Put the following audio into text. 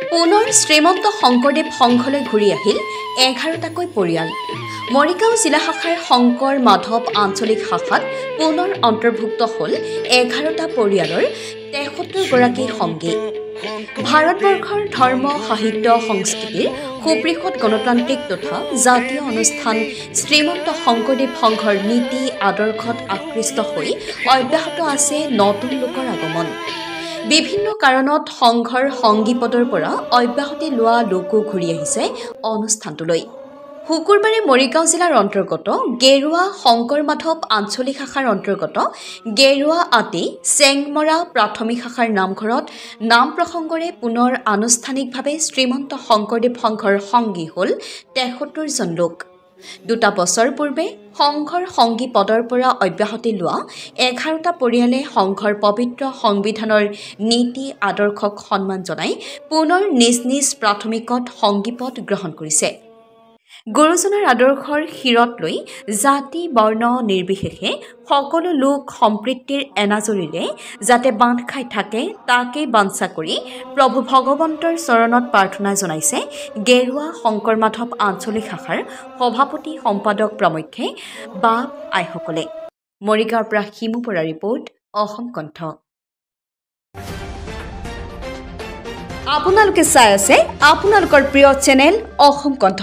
পুনৰ শ্ৰীমন্ত শংকৰদেৱ সংঘলৈ ঘূৰি আহিল 11টাকৈ পৰিয়াল। মৰিগাঁও জিলা শাখাৰ শংকৰ মাধৱ আঞ্চলিক শাখাত পুনৰ অন্তৰ্ভুক্ত হ'ল 11টা পৰিয়ালৰ 73গৰাকী সংগী। ভাৰতবৰ্ষৰ ধৰ্ম, সাহিত্য, সংস্কৃতিৰ সুবৃহৎ গণতান্ত্ৰিক তথা জাতীয় অনুষ্ঠান শ্ৰীমন্ত শংকৰদেৱ সংঘৰ নীতি আদৰ্শত আকৃষ্ট হৈ অব্যাহত আছে নতুন লোকৰ আগমন। বিভিন্ন কাৰণত সংঘৰ সংগীপদৰ পৰা অব্যাহতি লোৱা লোকো ঘূৰি আহিছে অনুষ্ঠানটোলৈ। শুকুৰবাৰে মৰিগাঁও জিলাৰ অন্তৰ্গত গেৰুৱা শংকৰ মাধৱ আঞ্চলিক শাখাৰ অন্তৰ্গত গেৰুৱা আতি চেংমৰা প্ৰাথমিক শাখাৰ নামঘৰত নাম প্ৰসংগৰে পুনৰ আনুষ্ঠানিকভাৱে শ্ৰীমন্ত শংকৰদেৱ সংঘৰ সংগী হ'ল 73জন লোক। 2 বছৰ পূৰ্বে সংঘৰ সংগী পদৰ পৰা অব্যাহতি লোৱা 11টা পৰিয়ালে সংঘৰ পবিত্ৰ সংবিধানৰ নীতি আদৰ্শক সন্মান জনাই পুনৰ নিজ নিজ প্ৰাথমিকত সংগীপদ গ্ৰহণ কৰিছে। গুৰুজনাৰ আদৰ্শৰ শিৰত লৈ জাতি বৰ্ণ নিৰ্বিশেষে সকলো লোক সম্প্ৰীতিৰ এনাজৰীৰে যাতে বান্ধ খাই থাকে তাকেই বাঞ্ছা কৰি প্ৰভু ভগৱন্তৰ চৰণত প্ৰাৰ্থনা জনাইছে গেৰুৱা শংকৰ মাধৱ আঞ্চলিক শাখাৰ সভাপতি সম্পাদক প্ৰমুখ্যে বাপ আইসকলে। মৰিগাঁৱৰ পৰা হিমু বৰাৰ ৰিপৰ্ট, অসম কণ্ঠ। আপোনালোকে চাই আছে আপোনালোকৰ প্ৰিয় চেনেল অসম কণ্ঠ।